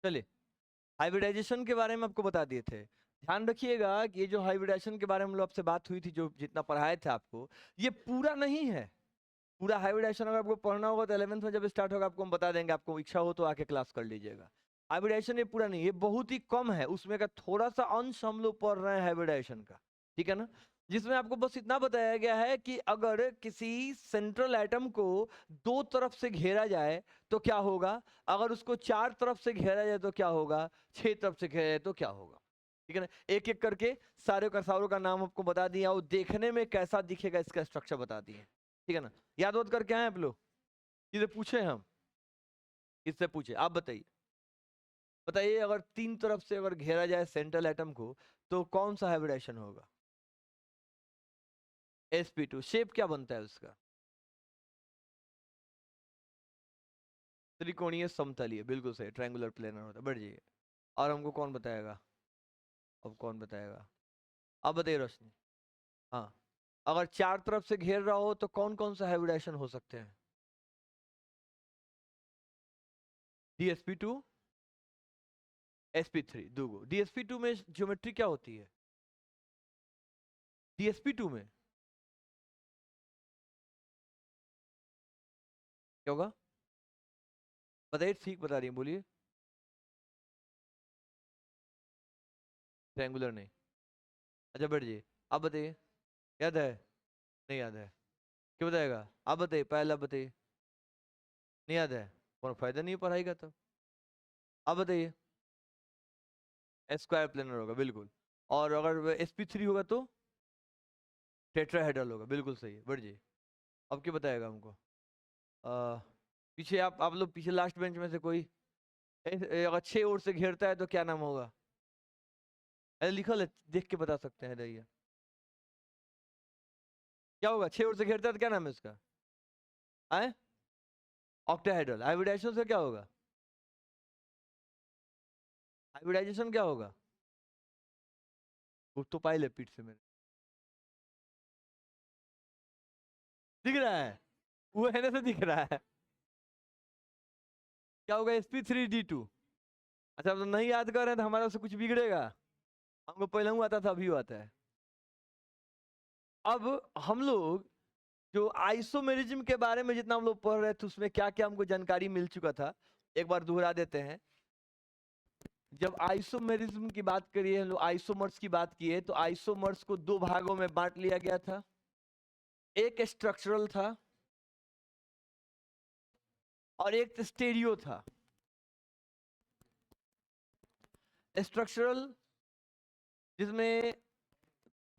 चलिए, हाइब्रिडाइजेशन के बारे में आपको बता दिए थे। ध्यान रखिएगा कि ये जो हाइब्रिडाइजेशन के बारे में हम लोग आपसे बात हुई थी, जो जितना पढ़ाए थे आपको, ये पूरा नहीं है। पूरा हाइब्रिडाइजेशन अगर आपको पढ़ना होगा तो 11th में जब स्टार्ट होगा आपको हम बता देंगे, आपको इच्छा हो तो आके क्लास कर लीजिएगा। हाइब्रिडाइजेशन ये पूरा नहीं, ये बहुत ही कम है, उसमें का थोड़ा सा अंश हम लोग पढ़ रहे हैं हाइब्रिडाइजेशन का, ठीक है ना। जिसमें आपको बस इतना बताया गया है कि अगर किसी सेंट्रल एटम को दो तरफ से घेरा जाए तो क्या होगा, अगर उसको चार तरफ से घेरा जाए तो क्या होगा, छह तरफ से घेरा जाए तो क्या होगा, ठीक है ना। एक एक करके सारों का नाम आपको बता दिया, और देखने में कैसा दिखेगा इसका स्ट्रक्चर बता दिए, ठीक है ना। याद वाद करके आए आप लोग, किसे पूछे हम, किससे पूछे, आप बताइए। बताइए, अगर तीन तरफ से अगर घेरा जाए सेंट्रल एटम को तो कौन सा हाइब्रिडाइजेशन होगा। sp2 शेप क्या बनता है उसका, त्रिकोणीय समतलीय, बिल्कुल सही, ट्रायंगुलर प्लेनर होता है। बढ़ जाइए, और हमको कौन बताएगा, अब कौन बताएगा, अब बताइए रोशनी। हाँ, अगर चार तरफ से घेर रहा हो तो कौन कौन सा हाइब्रिडाइजेशन हो सकते हैं। dsp2, sp3, दूगो। dsp2 में ज्योमेट्री क्या होती है, dsp2 में क्या होगा, बताइए, ठीक बता रही है, बोलिए। ट्रायंगुलर नहीं, अच्छा बैठ जाइए, आप बताइए, याद है, नहीं याद है, क्यों बताएगा, आप बताइए, पहला बताइए, नहीं याद है, कौन फायदा नहीं है पढ़ाई का तब। आप बताइए, स्क्वायर प्लेनर होगा, बिल्कुल। और अगर sp3 होगा तो टेट्राहेड्रल होगा, बिल्कुल सही है, बढ़ जाइए। अब क्या बताएगा हमको, पीछे आप लोग पीछे लास्ट बेंच में से कोई, अगर छह ओर से घेरता है तो क्या नाम होगा, अरे लिखल है, देख के बता सकते हैं भैया, क्या होगा, छह ओर से घेरता है तो क्या नाम है उसका, आए, ऑक्टाहेड्रल। हाइब्रिडाइजेशन से क्या होगा, हाइब्रिडाइजेशन क्या होगा, वो तो पाई ले पीठ से मेरे, दिख रहा है, वो है ना, से दिख रहा है, क्या होगा, sp3d2। अच्छा, अब तो नहीं याद कर रहे हैं तो हमारा उससे कुछ बिगड़ेगा, हमको पहले हुआ आता था, अभी हुआ आता है। अब हम लोग जो आइसोमेरिज्म के बारे में जितना हम लोग पढ़ रहे थे उसमें क्या क्या हमको जानकारी मिल चुका था, एक बार दोहरा देते हैं। जब आइसोमेरिज्म की बात करिए, हम लोग आइसोमर्स की बात किए, तो आइसोमर्स को दो भागों में बांट लिया गया था, एक स्ट्रक्चरल था और एक स्टेरियो था। स्ट्रक्चरल जिसमें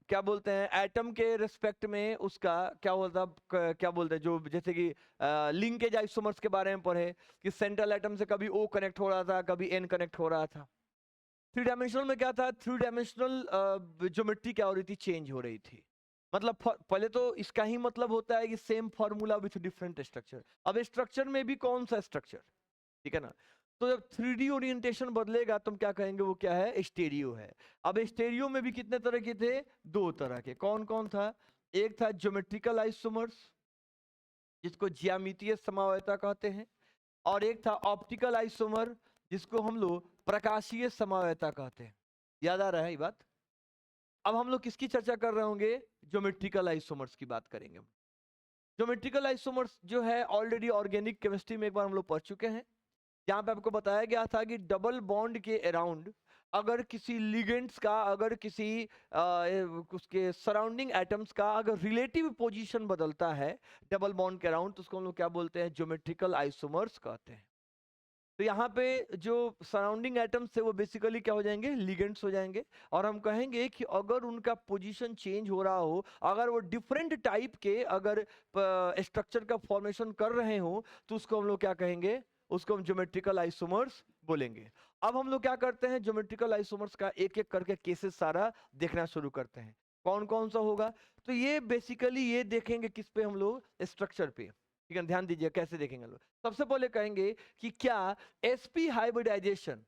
क्या बोलते हैं, एटम के रिस्पेक्ट में उसका क्या बोलते हैं, जो जैसे कि लिंकेज आइसोमर्स के बारे में पढ़े कि सेंट्रल एटम से कभी O कनेक्ट हो रहा था, कभी N कनेक्ट हो रहा था। थ्री डायमेंशनल में क्या था, थ्री डायमेंशनल ज्योमेट्री क्या हो रही थी, चेंज हो रही थी। मतलब पहले तो इसका ही मतलब होता है कि same formula with different structure. अब स्ट्रक्चर में भी कौन सा स्ट्रक्चर, ठीक है ना। तो जब 3D ओरिएंटेशन बदलेगा तो हम क्या कहेंगे, वो क्या है, स्टेरियो है। अब स्टेरियो में भी कितने तरह के थे, दो तरह के, कौन कौन था, एक था ज्योमेट्रिकल आइसोमर्स जिसको ज्यामितीय समवायता कहते हैं, और एक था ऑप्टिकल आइसोमर जिसको हम लोग प्रकाशीय समवायता कहते हैं। याद आ रहा है ये बात। अब हम लोग किसकी चर्चा कर रहे होंगे, ज्योमेट्रिकल आइसोमर्स की बात करेंगे। ज्योमेट्रिकल आइसोमर्स जो है ऑलरेडी ऑर्गेनिक केमिस्ट्री में एक बार हम लोग पढ़ चुके हैं, जहां पे आपको बताया गया था कि डबल बॉन्ड के अराउंड अगर किसी लिगेंड्स का, अगर किसी उसके सराउंडिंग एटम्स का अगर रिलेटिव पोजीशन बदलता है डबल बॉन्ड के अराउंड, तो उसको हम लोग क्या बोलते हैं, ज्योमेट्रिकल आइसोमर्स कहते हैं। तो यहाँ पे जो सराउंडिंग एटम्स है वो बेसिकली क्या हो जाएंगे, लिगेंड्स हो जाएंगे। और हम कहेंगे कि अगर उनका पोजीशन चेंज हो रहा हो, अगर वो डिफरेंट टाइप के अगर स्ट्रक्चर का फॉर्मेशन कर रहे हो, तो उसको हम लोग क्या कहेंगे, उसको हम ज्योमेट्रिकल आइसोमर्स बोलेंगे। अब हम लोग क्या करते हैं, ज्योमेट्रिकल आइसोमर्स का एक एक करके केसेस सारा देखना शुरू करते हैं, कौन कौन सा होगा। तो ये बेसिकली ये देखेंगे किस पे, हम लोग स्ट्रक्चर पे, ठीक है। ध्यान दीजिए कैसे देखेंगे लोग। सबसे पहले कहेंगे कि क्या sp हाइब्रिडाइजेशन,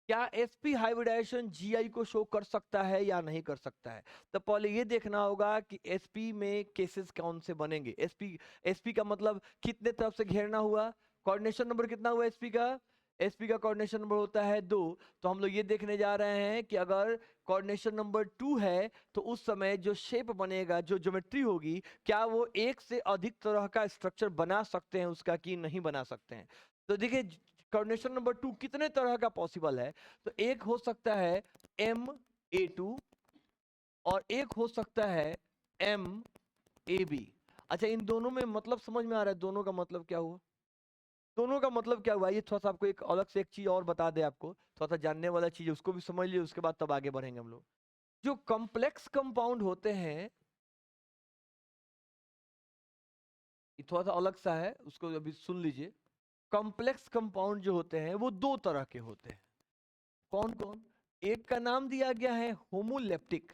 क्या sp हाइब्रिडाइजेशन gi को शो कर सकता है या नहीं कर सकता है। तो पहले ये देखना होगा कि sp में केसेस कौन से बनेंगे। sp का मतलब कितने तरफ से घेरना हुआ, कोऑर्डिनेशन नंबर कितना हुआ sp का, sp का कोऑर्डिनेशन नंबर होता है 2। तो हम लोग ये देखने जा रहे हैं कि अगर कोऑर्डिनेशन नंबर 2 है तो उस समय जो शेप बनेगा, जो ज्योमेट्री होगी, क्या वो एक से अधिक तरह का स्ट्रक्चर बना सकते हैं उसका कि नहीं बना सकते हैं। तो देखिए कोऑर्डिनेशन नंबर 2 कितने तरह का पॉसिबल है। तो एक हो सकता है MA2 और एक हो सकता है MAB। अच्छा, इन दोनों में मतलब समझ में आ रहा है दोनों का मतलब क्या हुआ? दोनों का मतलब क्या हुआ, ये थोड़ा सा आपको एक अलग से एक चीज और बता दे, आपको थोड़ा सा जानने वाला चीज है, उसको भी समझ लियो, उसके बाद तब आगे बढ़ेंगे हम लोग। जो कॉम्प्लेक्स कंपाउंड होते हैं, ये थोड़ा सा अलग सा है, उसको अभी सुन लीजिए। कॉम्प्लेक्स कंपाउंड जो होते हैं वो दो तरह के होते हैं। कौन कौन? एक का नाम दिया गया है होमोलेप्टिक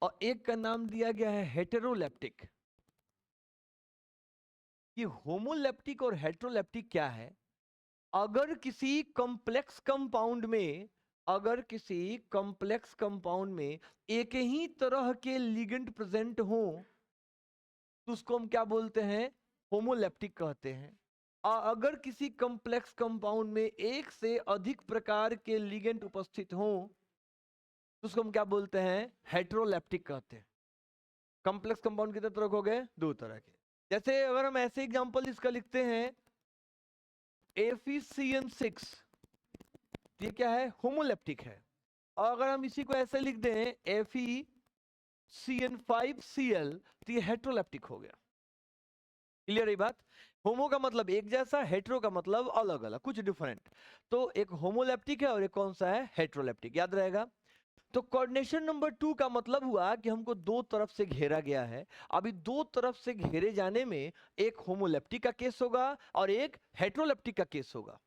और एक का नाम दिया गया है हेटेरोलेप्टिक। ये होमोलेप्टिक और हेटेरोलेप्टिक क्या है? अगर किसी कॉम्प्लेक्स कंपाउंड में, अगर किसी कॉम्प्लेक्स कंपाउंड में एक ही तरह के लिगेंड प्रेजेंट हो तो उसको हम क्या बोलते हैं? होमोलेप्टिक कहते हैं। और अगर किसी कॉम्प्लेक्स कंपाउंड में एक से अधिक प्रकार के लिगेंड उपस्थित हो तो उसको हम क्या बोलते हैं? हेटेरोलेप्टिक कहते हैं। कॉम्प्लेक्स कंपाउंड कितने तरह के हो गए? दो तरह के। जैसे अगर हम ऐसे एग्जांपल इसका लिखते हैं FeCN6, ये क्या है? होमोलेप्टिक है। और अगर हम इसी को ऐसे लिख दें FeCN5Cl तो ये हेटेरोलेप्टिक हो गया। क्लियर है बात? होमो का मतलब एक जैसा, हेटेरो का मतलब अलग अलग, कुछ डिफरेंट। तो एक होमोलेप्टिक है और एक कौन सा है? हेटेरोलेप्टिक। याद रहेगा। तो कोऑर्डिनेशन नंबर 2 का मतलब हुआ कि हमको दो तरफ से घेरा गया है। अभी दो तरफ से घेरे जाने में एक होमोलेप्टिक का केस होगा और एक हेटेरोलेप्टिक का केस होगा,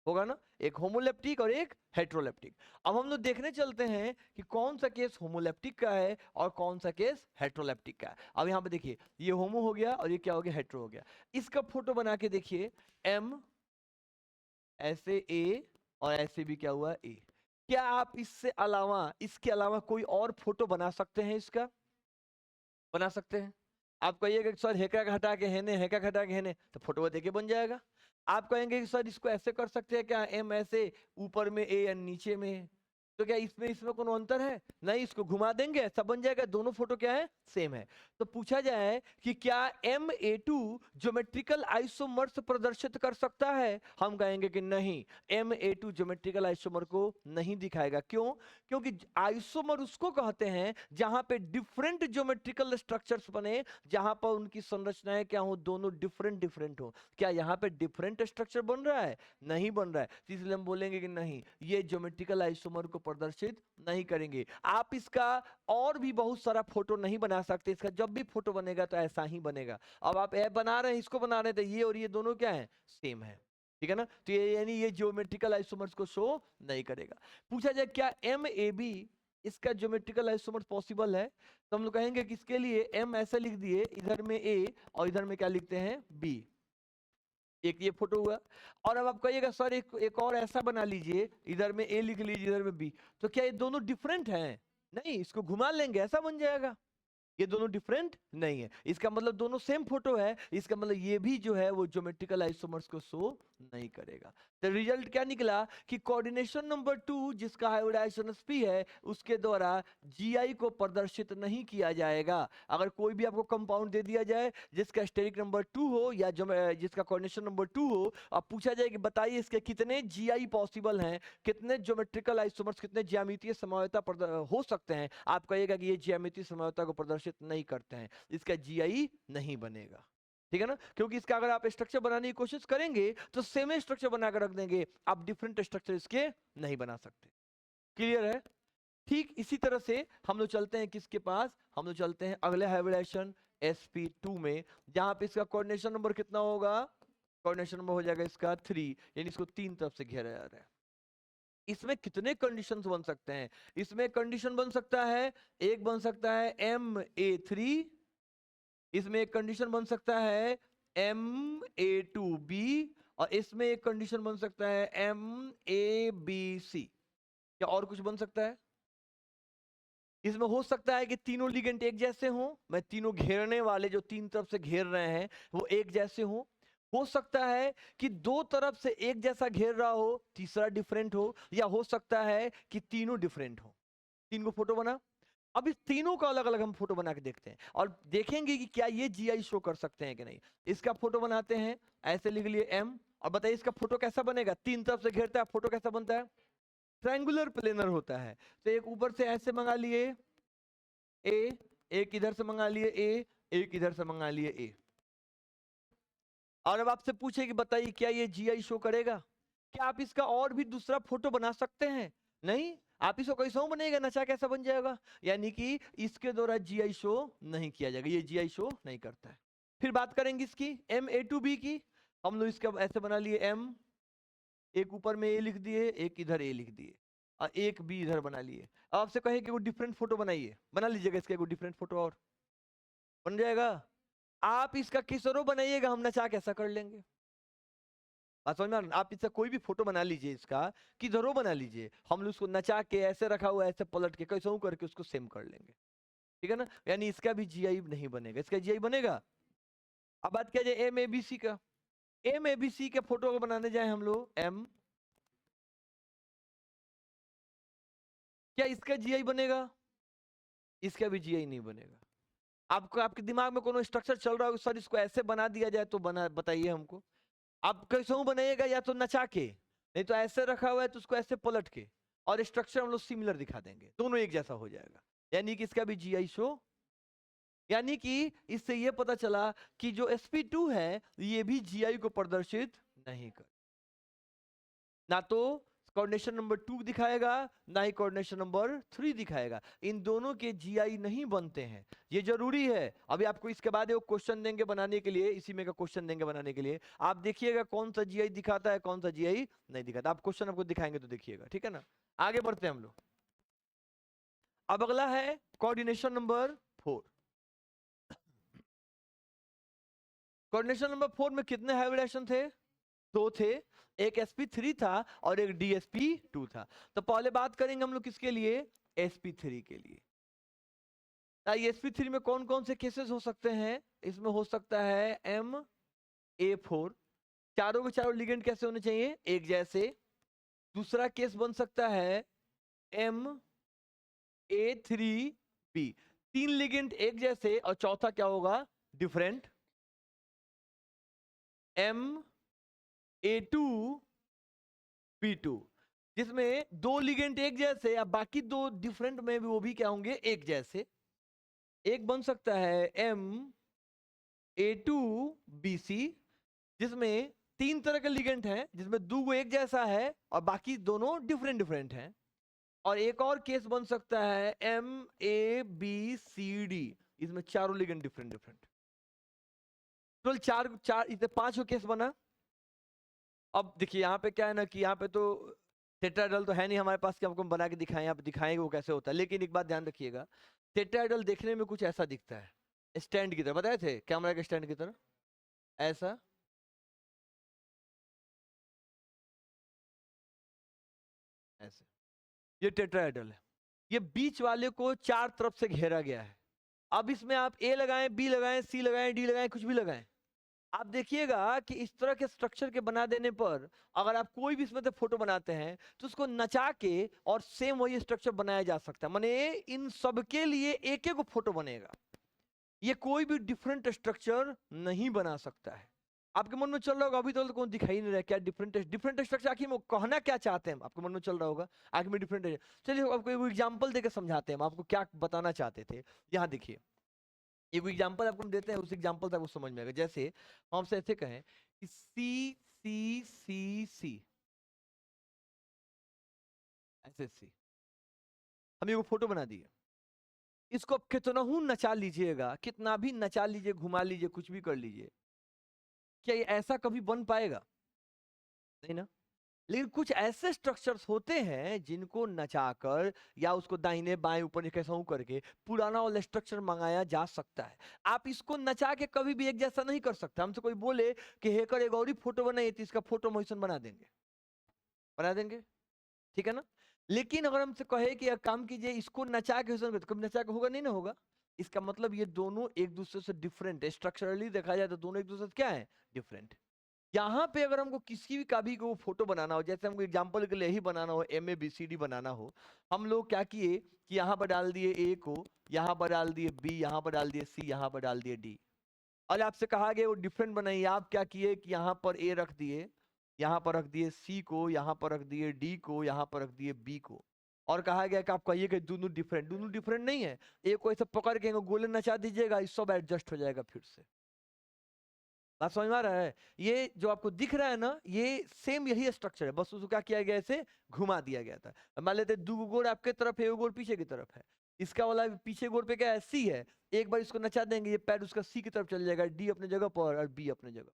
होगा ना? एक होमोलेप्टिक और एक हेटेरोलेप्टिक। अब हम लोग देखने चलते हैं कि कौन सा केस होमोलेप्टिक का है और कौन सा केस हेटेरोलेप्टिक का है। अब यहाँ पे देखिए, ये होमो हो गया और ये क्या हो गया? हेटेरो हो गया। इसका फोटो बना के देखिए, M ऐसे A और ऐसे भी क्या हुआ? A। क्या आप इससे अलावा, इसके अलावा कोई और फोटो बना सकते हैं? इसका बना सकते हैं? आप कहिएगा कि सर हेका का हटा के हेने, हेका का हटा के हेने, तो फोटो देके बन जाएगा। आप कहेंगे कि सर इसको ऐसे कर सकते हैं क्या? M ऐसे ऊपर में A या नीचे में, तो क्या इसमें इसमें कोनो अंतर है? नहीं, इसको घुमा देंगे ऐसा बन जाएगा, दोनों फोटो क्या है? सेम है। तो पूछा जाए कि क्या MA2 ज्योमेट्रिकल आइसोमर्स प्रदर्शित कर सकता है? हम कहेंगे कि नहीं, MA2 ज्योमेट्रिकल आइसोमर को नहीं दिखाएगा। क्यों? क्योंकि आइसोमर उसको कहते हैं जहां पे डिफरेंट ज्योमेट्रिकल स्ट्रक्चर्स बने, जहां पर उनकी संरचनाएं क्या हो? दोनों डिफरेंट डिफरेंट हो। क्या यहाँ पे डिफरेंट स्ट्रक्चर बन रहा है? नहीं बन रहा है। तो इसलिए हम बोलेंगे कि नहीं, ये ज्योमेट्रिकल आइसोमर को प्रदर्शित नहीं करेंगे। आप इसका और भी बहुत सारा फोटो नहीं बना सकते, इसका जब भी फोटो बनेगा तो ऐसा ही बनेगा। अब आप ऐप बना रहे हैं, इसको बना रहे थे, ये और ये दोनों क्या है? सेम है। ठीक है ना? तो ये यानी ये ज्योमेट्रिकल आइसोमर्स को शो नहीं करेगा। पूछा जाए क्या MAB इसका ज्योमेट्रिकल आइसोमर्स पॉसिबल है? तो हम लोग कहेंगे कि इसके लिए M ऐसे लिख दिए, इधर में A और इधर में क्या लिखते हैं? B। एक ये फोटो हुआ। और अब आप कहिएगा सर एक और ऐसा बना लीजिए, इधर में A लिख लीजिए, इधर में B। तो क्या ये दोनों डिफरेंट हैं? नहीं, इसको घुमा लेंगे ऐसा बन जाएगा। ये दोनों डिफरेंट नहीं है, इसका मतलब दोनों सेम फोटो है, इसका मतलब ये भी जो है वो ज्योमेट्रिकल आइसोमर्स को शो नहीं करेगा। तो रिजल्ट क्या निकला कि कोऑर्डिनेशन नंबर 2 जिसका हाइब्रिडाइजेशन p है उसके द्वारा GI को प्रदर्शित नहीं किया जाएगा। अगर कोई भी आपको कंपाउंड दे दिया जाए जिसका स्टेरिक नंबर 2 हो या जिसका कोऑर्डिनेशन नंबर 2 हो, अब पूछा जाए कि बताइए इसके कितने GI पॉसिबल हैं, कितने ज्योमेट्रिकल आइसोमर्स, कितने ज्यामितीय समवायता हो सकते हैं। आप कहिएगा कि ये ज्यामितीय समवायता को प्रदर्शित नहीं करते हैं, इसका GI नहीं बनेगा। ठीक है ना? क्योंकि इसका अगर आप स्ट्रक्चर बनाने की कोशिश करेंगे तो सेम स्ट्रक्चर बनाकर रख देंगे, आप डिफरेंट स्ट्रक्चर इसके नहीं बना सकते। क्लियर है? ठीक इसी तरह से हम लोग चलते हैं किसके पास? हम लोग चलते हैं अगले हाइब्रिडाइजेशन sp2 में, जहां पे इसका कोऑर्डिनेशन नंबर कितना होगा? कोऑर्डिनेशन नंबर हो जाएगा इसका 3, यानी इसको तीन तरफ से घेरा जा रहा है। इसमें कितने कंडीशंस बन सकते हैं? इसमें कंडीशन बन सकता है, एक बन सकता है MA3, इसमें एक कंडीशन बन सकता है MA2B और इसमें एक कंडीशन बन सकता है MABC। क्या और कुछ बन सकता है? इसमें हो सकता है कि तीनों लिगेंड एक जैसे हों, मैं तीनों घेरने वाले जो तीन तरफ से घेर रहे हैं वो एक जैसे हों। हो सकता है कि दो तरफ से एक जैसा घेर रहा हो, तीसरा डिफरेंट हो, या हो सकता है कि तीनों डिफरेंट हो। तीन को फोटो बना, अब इस तीनों का अलग अलग हम फोटो बना के देखते हैं और देखेंगे कि क्या ये जीआई शो कर सकते हैं कि नहीं। इसका फोटो बनाते हैं, ऐसे लिख लिए एम, और बताइए इसका फोटो कैसा बनेगा। तीन तरफ से घेरता है, फोटो कैसा बनता है, ट्रायंगुलर प्लेनर होता है। तो एक ऊपर से ऐसे मंगा लिए ए, एक इधर से मंगा लिए ए, एक इधर से मंगा लिए ए। और अब आपसे पूछे कि बताइए क्या ये जीआई शो करेगा। क्या आप इसका और भी दूसरा फोटो बना सकते हैं? नहीं, आप इसको कैसा बनेगा, नचा कैसा बन जाएगा, यानी कि इसके द्वारा जीआई शो नहीं किया जाएगा, ये जीआई शो नहीं करता है। फिर बात करेंगे इसकी एम ए टू बी की। हम लोग इसका ऐसे बना लिए एम, एक ऊपर में ए लिख दिए, एक इधर ए लिख दिए, और एक बी इधर बना लिए। अब आपसे कहे कि वो डिफरेंट फोटो बनाइए, बना लीजिएगा इसका कोई डिफरेंट फोटो और बन जाएगा। आप इसका किसरो बनाइएगा, हम नचा कैसा कर लेंगे। बात समझ में आ रहा है? आप इसका कोई भी फोटो बना लीजिए, इसका किधरो बना लीजिए, हम लोग उसको नचा के ऐसे रखा हुआ है, ऐसे पलट के कैसे करके उसको सेम कर लेंगे, ठीक है ना। यानी इसका भी जीआई नहीं बनेगा, इसका जीआई बनेगा। अब बात किया जाए एम ए बी सी का। एम ए बी सी के फोटो को बनाने जाए हम लोग एम, क्या इसका जीआई बनेगा? इसका भी जीआई नहीं बनेगा। आपको आपके दिमाग में कोनो स्ट्रक्चर चल रहा हो सर इसको ऐसे बना दिया जाए तो बना, बताइए हमको। आप कैसे बनाइएगा, या तो नचा के, नहीं तो ऐसे रखा हुआ है तो उसको ऐसे पलट के, और स्ट्रक्चर हम लोग सिमिलर दिखा देंगे, दोनों एक जैसा हो जाएगा। यानी कि इसका भी जीआई शो, यानी कि इससे ये पता चला कि जो sp2 है ये भी जीआई को प्रदर्शित नहीं कर, ना तो कोऑर्डिनेशन नंबर 2 दिखाएगा, ना ही कोऑर्डिनेशन नंबर 3 दिखाएगा। इन दोनों के जीआई नहीं बनते हैं, ये जरूरी है। अभी आपको इसके बाद एक क्वेश्चन देंगे बनाने के लिए, इसी में का क्वेश्चन देंगे बनाने के लिए, आप देखिएगा कौन सा जीआई दिखाता है कौन सा जीआई नहीं दिखाता। आप क्वेश्चन आपको दिखाएंगे तो देखिएगा, ठीक है ना। आगे बढ़ते हैं हम लोग। अब अगला है कोऑर्डिनेशन नंबर 4। कोऑर्डिनेशन नंबर 4 में कितने हाइब्रिडेशन थे? 2 थे, एक sp3 था और एक dsp2 था। तो पहले बात करेंगे हम लोग किसके लिए, sp3 के लिए। sp3 में कौन कौन से केसेस हो सकते हैं? इसमें हो सकता है MA4, चारों के चारों लिगेंड कैसे होने चाहिए, एक जैसे। दूसरा केस बन सकता है MA3B, 3 लिगेंड एक जैसे, और चौथा क्या होगा, डिफरेंट। MA2B2, जिसमें 2 लिगेंड एक जैसे या बाकी 2 डिफरेंट में भी, वो भी क्या होंगे, एक जैसे। एक बन सकता है MA2BC, जिसमें 3 तरह के लिगेंड हैं, जिसमें 2 एक जैसा है और बाकी दोनों डिफरेंट डिफरेंट हैं। और एक और केस बन सकता है MABCD, इसमें चारों लिगेंड डिफरेंट डिफरेंट। टोटल चार इतने 5 केस बना। अब देखिए यहाँ पे क्या है ना कि यहाँ पे तो टेट्राहेड्रल तो है नहीं हमारे पास कि हमको बना के दिखाएं, आप दिखाएंगे वो कैसे होता है। लेकिन एक बात ध्यान रखिएगा, टेट्राहेड्रल देखने में कुछ ऐसा दिखता है, स्टैंड की तरह, बताए थे कैमरा के स्टैंड की तरह, ऐसा ऐसे। ये टेट्राहेड्रल है, ये बीच वाले को 4 तरफ से घेरा गया है। अब इसमें आप ए लगाएं, बी लगाएं, सी लगाएं, डी लगाएं, कुछ भी लगाएं, आप देखिएगा कि इस तरह के स्ट्रक्चर के बना देने पर अगर आप कोई भी इसमें से फोटो बनाते हैं तो उसको नचा के और सेम वही स्ट्रक्चर बनाया जा सकता है। माने इन सब के लिए एक एक फोटो बनेगा, ये कोई भी डिफरेंट स्ट्रक्चर नहीं बना सकता है। आपके मन में चल रहा होगा अभी तो कौन दिखाई नहीं रहा क्या डिफरेंट स्ट्रक्चर, आखिर में कहना क्या चाहते हैं, आपके मन में चल रहा होगा आखिर में डिफरेंट। चलिए आपको एक एग्जांपल देकर समझाते हैं हम आपको क्या बताना चाहते थे। यहाँ देखिए एक एग्जांपल आपको हम देते हैं, उस एग्जांपल से आपको समझ में आएगा। जैसे हम आपसे ऐसे कहें कि सी सी सी सी ऐसे सी, हम ये फोटो बना दिए, इसको अब कितना हूं नचा लीजिएगा, कितना भी नचा लीजिए, घुमा लीजिए, कुछ भी कर लीजिए, क्या ये ऐसा कभी बन पाएगा? नहीं ना। लेकिन कुछ ऐसे स्ट्रक्चर्स होते हैं जिनको नचाकर या उसको दाहिने बाएं ऊपर कैसा करके पुराना वाला स्ट्रक्चर मंगाया जा सकता है। आप इसको नचा के कभी भी एक जैसा नहीं कर सकते। हमसे कोई बोले कि हेकर एक और फोटो बनाइए तो इसका फोटो मोशन बना देंगे, ठीक है ना। लेकिन अगर हमसे कहे कि काम कीजिए इसको नचा के तो कभी नचा के होगा नहीं ना होगा। इसका मतलब ये दोनों एक दूसरे से डिफरेंट है, स्ट्रक्चरली देखा जाए तो दोनों एक दूसरे से क्या है, डिफरेंट। यहाँ पे अगर हमको किसी भी का भी को फोटो बनाना हो, जैसे हमको एग्जांपल के लिए ही बनाना हो, MABCD बनाना हो, हम लोग क्या किए कि यहाँ पर डाल दिए A को, यहाँ पर डाल दिए B, यहाँ पर डाल दिए C, यहाँ पर डाल दिए D। और आपसे कहा गया वो डिफरेंट बनाइए, आप क्या किए कि यहाँ पर A रख दिए, यहाँ पर रख दिए C को, यहाँ पर रख दिए D को, यहाँ पर रख दिए B को, और कहा गया कि आप कहिए कि दोनों डिफरेंट नहीं है। A को ऐसे पकड़ के गोले नचा दीजिएगा, सब एडजस्ट हो जाएगा फिर से। बात समझ में आ रहा है? ये जो आपको दिख रहा है ना, ये सेम यही स्ट्रक्चर है, बस उसको क्या किया गया, ऐसे घुमा दिया गया था। मान लेते दो गोड़ आपके तरफ है, एक गोड़ पीछे की तरफ है, इसका वाला पीछे गोड़ पे क्या है, C है, एक बार इसको नचा देंगे, ये पैर उसका C की तरफ चल जाएगा, D अपने जगह पर और B अपने जगह।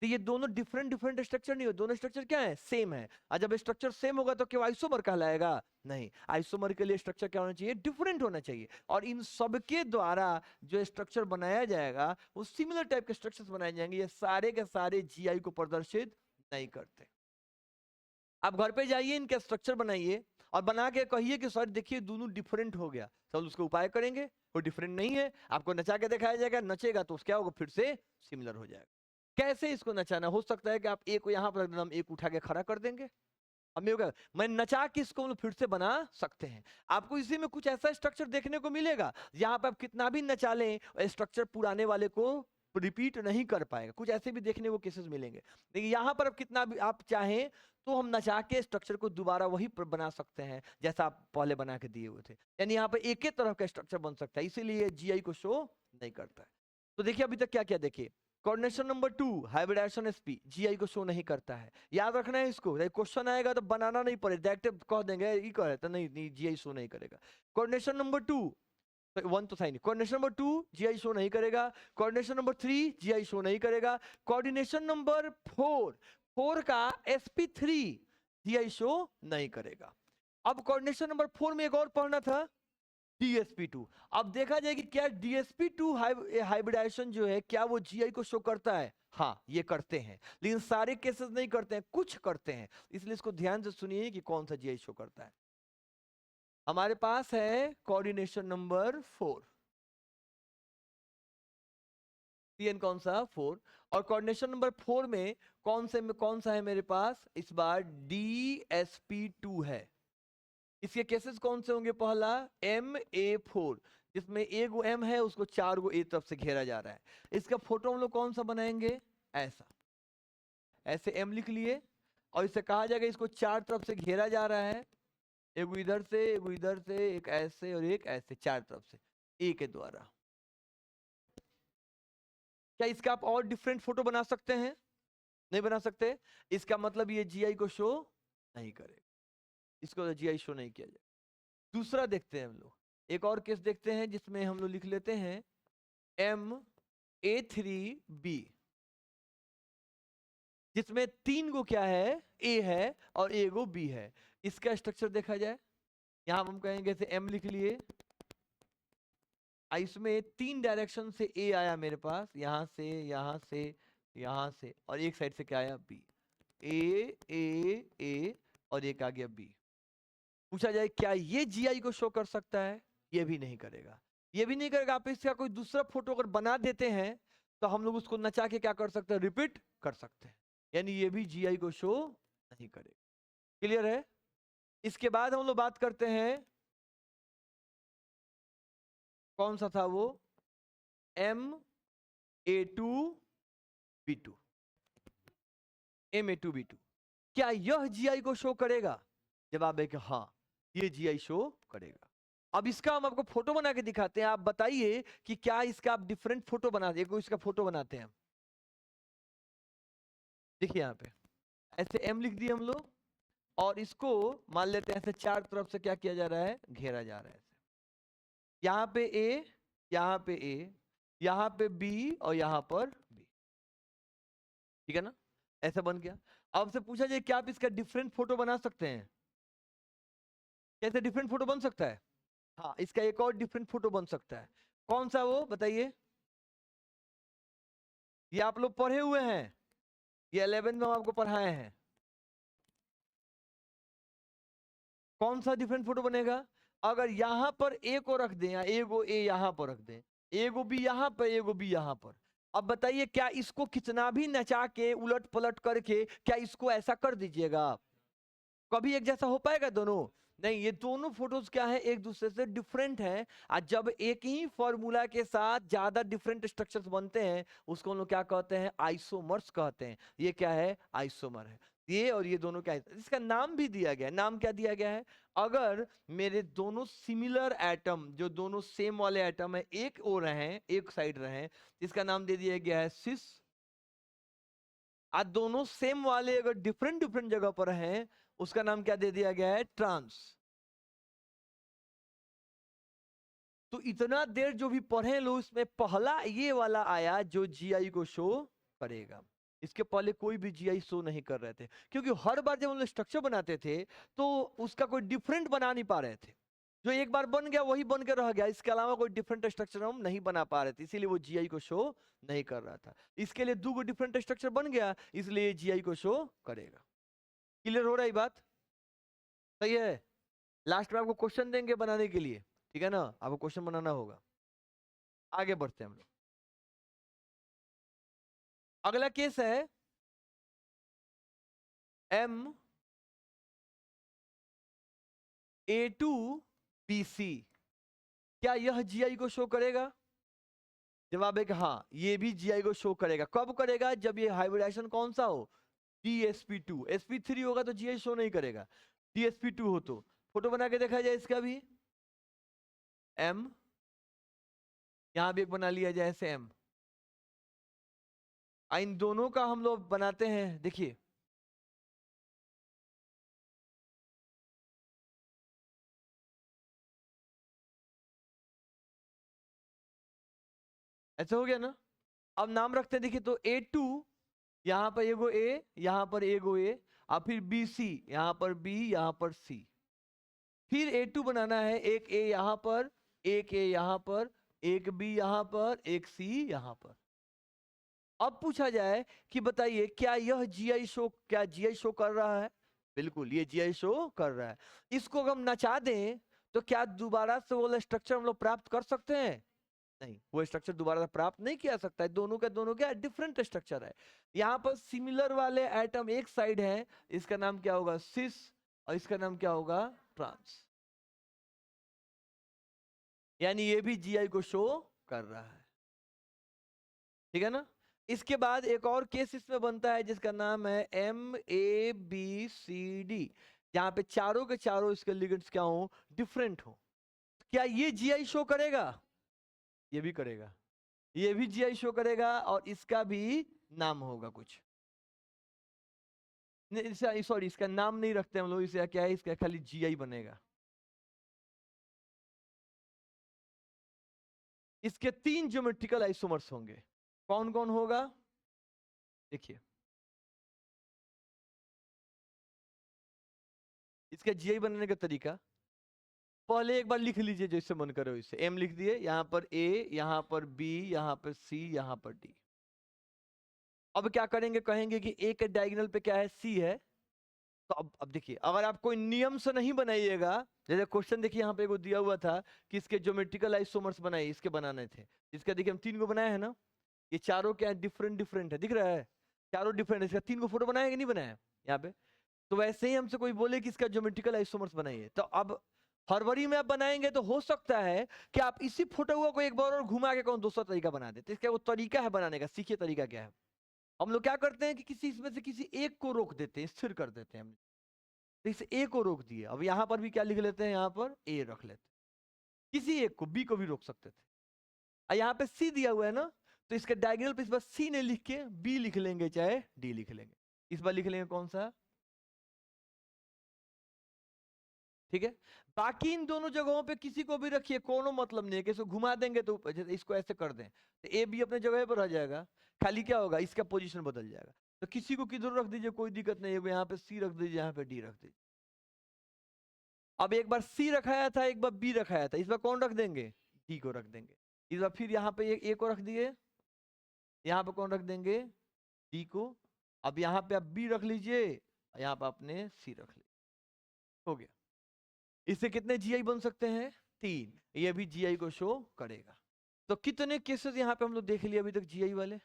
तो ये दोनों डिफरेंट स्ट्रक्चर नहीं हो, दोनों स्ट्रक्चर क्या है, सेम है। और जब स्ट्रक्चर सेम होगा तो क्यों आइसोमर कहलाएगा? नहीं, आइसोमर के लिए स्ट्रक्चर क्या होना चाहिए, डिफरेंट होना चाहिए। और इन सबके द्वारा जो स्ट्रक्चर बनाया जाएगा वो सिमिलर टाइप के स्ट्रक्चर्स बनाए जाएंगे, ये सारे के सारे जीआई को प्रदर्शित नहीं करते। आप घर पे जाइए, इनके स्ट्रक्चर बनाइए और बना के कहिए कि सर देखिए दोनों डिफरेंट हो गया, सब उसको उपाय करेंगे, वो डिफरेंट नहीं है, आपको नचा के दिखाया जाएगा, नचेगा तो क्या होगा, फिर से सिमिलर हो जाएगा। कैसे इसको नचाना, हो सकता है कि आप एक को यहाँ पर रख देना, हम एक उठा के खड़ा कर देंगे, मैं नचा के इसको फिर से बना सकते हैं। आपको इसी में कुछ ऐसा स्ट्रक्चर देखने को मिलेगा, यहाँ पर आप कितना भी नचा लें, स्ट्रक्चर पुराने वाले को रिपीट नहीं कर पाएगा, कुछ ऐसे भी देखने को केसेस मिलेंगे। देखिए यहाँ पर आप कितना भी आप चाहें तो हम नचा के स्ट्रक्चर को दोबारा वही बना सकते हैं जैसा आप पहले बना के दिए हुए थे, यानी यहाँ पर एक ही तरह का स्ट्रक्चर बन सकता है, इसीलिए जीआई को शो नहीं करता है। तो देखिए अभी तक क्या क्या देखिए, कोऑर्डिनेशन नंबर 2 हाइब्रिडाइजेशन एसपी जीआई को शो नहीं करता है, याद रखना है इसको, क्वेश्चन आएगा तो बनाना नहीं पड़े, डायरेक्ट कह देंगे ये कह तो नहीं जीआई शो नहीं करेगा। कोऑर्डिनेशन नंबर 2 1 तो सही नहीं, कोऑर्डिनेशन नंबर 2 जीआई शो नहीं करेगा, कोऑर्डिनेशन नंबर 3 जीआई शो नहीं करेगा, कोऑर्डिनेशन नंबर 4 का sp3 जीआई शो नहीं करेगा। अब कोऑर्डिनेशन नंबर 4 में एक और पढ़ना था DSP2। अब देखा जाए कि क्या DSP2 हाइब्रिडाइजेशन जो है क्या वो जीआई को शो करता है? हाँ ये करते हैं, लेकिन सारे केसेस नहीं करते हैं, कुछ करते हैं, इसलिए इसको ध्यान से सुनिए कि कौन सा जीआई शो करता है। हमारे पास है कोऑर्डिनेशन नंबर 4, CN कौन सा 4, और कोऑर्डिनेशन नंबर 4 में कौन सा है मेरे पास, इस बार DSP2 है। इसके केसेस कौन से होंगे, पहला MA4 जिसमें एक गो M है उसको 4 गो A तरफ से घेरा जा रहा है, इसका फोटो हम लोग कौन सा बनाएंगे, ऐसे M लिख लिए, और इसे कहा जाएगा इसको 4 तरफ से घेरा जा रहा है, एक इधर से एक इधर से एक ऐसे और एक ऐसे, 4 तरफ से A के द्वारा। क्या इसका आप और डिफरेंट फोटो बना सकते हैं? नहीं बना सकते, इसका मतलब ये जीआई को शो नहीं करेगा, इसको जीआई शो नहीं किया जाए। दूसरा देखते हैं हम लोग, एक और केस देखते हैं जिसमें हम लोग लिख लेते हैं MA3B, जिसमें 3 गो क्या है, A है और 1 गो B है। इसका स्ट्रक्चर देखा जाए, यहां हम कहेंगे जैसे M लिख लिए, इसमें 3 डायरेक्शन से A आया मेरे पास, यहां से यहां से यहां से, और एक साइड से क्या आया B, A और एक आ गया B। पूछा जाए क्या ये जीआई को शो कर सकता है? ये भी नहीं करेगा, ये भी नहीं करेगा। आप इसका कोई दूसरा फोटो अगर बना देते हैं तो हम लोग उसको नचा के क्या कर सकते हैं, रिपीट कर सकते हैं, यानी ये भी जीआई को शो नहीं करेगा। क्लियर है? इसके बाद हम लोग बात करते हैं, कौन सा था वो, MA2B2, MA2B2, क्या यह जीआई को शो करेगा? जवाब है कि हाँ ये जीआई शो करेगा। अब इसका हम आपको फोटो बना के दिखाते हैं, आप बताइए कि क्या इसका आप डिफरेंट फोटो बना, देखो इसका फोटो बनाते हैं। देखिए यहाँ पे ऐसे M लिख दिए हम लोग, और इसको मान लेते हैं ऐसे 4 तरफ से क्या किया जा रहा है, घेरा जा रहा है। यहाँ पे A, यहाँ पे A, यहाँ पे B और यहाँ पर B, ठीक है ना, ऐसा बन गया। अब से पूछा जाए क्या आप इसका डिफरेंट फोटो बना सकते हैं? कैसे डिफरेंट फोटो बन सकता है? हाँ इसका एक और डिफरेंट फोटो बन सकता है, कौन सा वो बताइए? ये आप लोग पढ़े हुए हैं, ये 11 में हम आपको पढ़ाए हैं। कौन सा डिफरेंट फोटो बनेगा? अगर यहाँ पर A को रख दें, या A को A यहाँ पर रख दें, A को B यहाँ पर, A को B यहाँ पर, अब बताइए क्या इसको कितना भी नचा के उलट पलट करके क्या इसको ऐसा कर दीजिएगा आप? कभी एक जैसा हो पाएगा दोनों? नहीं, ये दोनों फोटोज क्या है, एक दूसरे से डिफरेंट है। और जब एक ही फॉर्मूला के साथ ज्यादा डिफरेंट स्ट्रक्चर्स बनते हैं उसको हम लोग क्या कहते हैं, आइसोमर्स कहते हैं। ये क्या है, आइसोमर है। ये और ये दोनों क्या है, इसका नाम भी दिया गया है। नाम क्या दिया गया है, अगर मेरे दोनों सिमिलर एटम, जो दोनों सेम वाले एटम है, एक ओर रहे एक साइड रहे, इसका नाम दे दिया गया है सिस। आज दोनों सेम वाले अगर डिफरेंट डिफरेंट जगह पर हैं उसका नाम क्या दे दिया गया है, ट्रांस। तो इतना देर जो भी पढ़े लो इसमें पहला ये वाला आया जो जीआई को शो करेगा। इसके पहले कोई भी जीआई शो नहीं कर रहे थे, क्योंकि हर बार जब हम लोग स्ट्रक्चर बनाते थे तो उसका कोई डिफरेंट बना नहीं पा रहे थे। जो एक बार बन गया वही बन के रह गया, इसके अलावा कोई डिफरेंट स्ट्रक्चर हम नहीं बना पा रहे थे, इसीलिए वो जीआई को शो नहीं कर रहा था। इसके लिए दो डिफरेंट स्ट्रक्चर बन गया, इसलिए जीआई को शो करेगा। क्लियर हो रहा है बात? सही है। लास्ट में आपको क्वेश्चन देंगे बनाने के लिए, ठीक है ना, आपको क्वेश्चन बनाना होगा। आगे बढ़ते हैं हम लोग। अगला केस है MA2BC। क्या यह जीआई को शो करेगा? जवाब है कि हाँ, ये भी जीआई को शो करेगा। कब करेगा? जब ये हाइब्रिडाइजेशन कौन सा हो, DsP2। sp3 होगा तो जीआई शो नहीं करेगा, DsP2 हो तो। फोटो बना के देखा जाए इसका भी, M, यहां भी एक बना लिया जाए ऐसे M। इन दोनों का हम लोग बनाते हैं, देखिए ऐसा हो गया ना। अब नाम रखते हैं, देखिए तो A2, यहां पर एगो A, यहां पर एगो A, और फिर BC, यहां पर B, यहां पर C। फिर A2 बनाना है, एक A यहां पर, एक A यहां पर, एक B यहां पर, एक C यहां पर। अब पूछा जाए कि बताइए क्या यह जीआई शो, क्या जीआई शो कर रहा है? बिल्कुल ये जीआई शो कर रहा है। इसको अगर हम नचा दें तो क्या दोबारा से वो स्ट्रक्चर हम लोग प्राप्त कर सकते हैं? नहीं, वो स्ट्रक्चर दोबारा से प्राप्त नहीं किया सकता है। दोनों का दोनों क्या डिफरेंट स्ट्रक्चर है। यहाँ पर सिमिलर वाले एटम एक साइड है, इसका नाम क्या होगा, सिस, और इसका नाम क्या होगा, ट्रांस। यानी ये भी जीआई को शो कर रहा है, ठीक है ना। इसके बाद एक और केस इसमें बनता है जिसका नाम है MABCD, जहां पे चारों के चारों इसके लिगेंड्स क्या हो, डिफरेंट हो। क्या ये जीआई शो करेगा? ये भी करेगा, ये भी जीआई शो करेगा, और इसका भी नाम होगा कुछ। सॉरी, इसका नाम नहीं रखते हम लोग, इसे क्या है, इसका खाली जीआई बनेगा। इसके 3 ज्योमेट्रिकल आइसोमर्स होंगे। कौन कौन होगा, देखिए इसका जीआई बनाने का तरीका पहले एक बार लिख लीजिए, जैसे मन करे वैसे। M लिख दिए, यहां पर A, यहां पर B, यहां पर C, यहां पर D। अब क्या करेंगे, कहेंगे कि A के डायगोनल पे क्या है, C है। तो अब देखिए, अगर आप कोई नियम से नहीं बनाइएगा, जैसे क्वेश्चन देखिए यहाँ पे एगो दिया हुआ था कि इसके ज्योमेट्रिकल आइसोमर्स बनाइए, इसके बनाने थे। इसका देखिए हम 3 को बनाए हैं ना, ये चारों क्या डिफरेंट डिफरेंट है, दिख रहा है, चारों डिफरेंट है। इसका 3 को फोटो बनाया कि नहीं बनाया यहाँ पे? तो वैसे ही हमसे कोई बोले कि इसका ज्योमेट्रिकल आइसोमर्स बनाइए, तो अब फरवरी में आप बनाएंगे तो हो सकता है कि आप इसी फोटो को एक बार और घुमा के कौन दूसरा तरीका बना देते। इसका वो तरीका है बनाने का, सीखिए तरीका क्या है। हम लोग क्या करते हैं कि किसी इसमें से किसी एक को रोक देते हैं, स्थिर कर देते हैं हम। तो इस ए को रोक दिए, अब यहां पर भी क्या लिख लेते हैं, यहां पर ए रख लेते हैं। किसी एक को, बी को भी रोक सकते थे। और यहाँ पे सी दिया हुआ है ना, तो इसके डायगोनल पे इस बार सी नहीं लिख के बी लिख लेंगे, चाहे डी लिख लेंगे। इस बार लिख लेंगे कौन सा, ठीक है। बाकी इन दोनों जगहों पे किसी को भी रखिए, कोनो मतलब नहीं है कि इसको घुमा देंगे तो इसको ऐसे कर दें तो ए बी अपने जगह पर रह जाएगा, खाली क्या होगा, इसका पोजीशन बदल जाएगा। तो किसी को किधर रख दीजिए, कोई दिक्कत नहीं है, यहाँ पे सी रख दीजिए, यहाँ पे डी रख दीजिए। अब एक बार सी रखाया था, एक बार बी रखाया था, इस बार कौन रख देंगे, डी को रख देंगे। इस बार फिर यहाँ पे ए को रख दिए, यहाँ पे कौन रख देंगे, डी को। अब यहाँ पे आप बी रख लीजिए, यहाँ पे आपने सी रख लीजिए, हो गया। इससे कितने जीआई बन सकते हैं, 3। ये भी जीआई को शो करेगा। तो कितने केसेस यहाँ पे हम लोग देख लिए अभी तक जीआई वाले?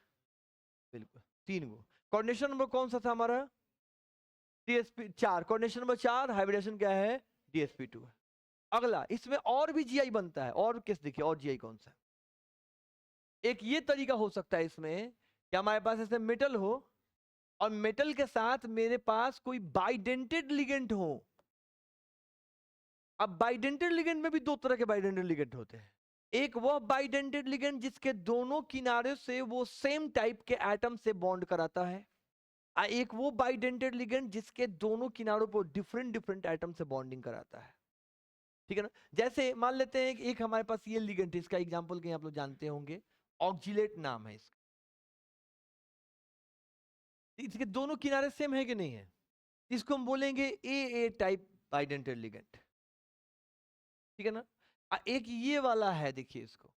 बिल्कुल 3 गो। कोऑर्डिनेशन नंबर कौन सा था हमारा? डीएसपी 4। कोऑर्डिनेशन नंबर 4, हाइब्रिडेशन क्या है? डीएसपी 2 है। अगला, इसमें और भी जीआई बनता है, और केस देखिए, और जीआई कौन सा है? एक ये तरीका हो सकता है इसमें कि हमारे पास ऐसे मेटल हो और मेटल के साथ मेरे पास कोई बाइडेंटेड लिगेंड हो। अब बाइडेंटेड लिगेंड में भी 2 तरह के बाइडेंटेड लिगेंड होते हैं। एक वो बाइडेंटेड लिगेंड जिसके दोनों किनारे से वो सेम टाइप के एटम से बॉन्ड कराता है, एक वो बाइडेंटेड लिगेंड जिसके दोनों किनारों पर डिफरेंट डिफरेंट एटम से बॉन्डिंग कराता है। ठीक है ना? जैसे मान लेते हैं कि एक हमारे पास ये लिगेंड है, इसका एग्जांपल कहीं आप लोग जानते होंगे, ऑक्जिलेट नाम है इसका। इसके दोनों किनारे सेम है कि नहीं है? इसको हम बोलेंगे ए टाइप बाइडेंटेड लिगेंड। ठीक है ना? एक ये वाला है, देखिए इसको,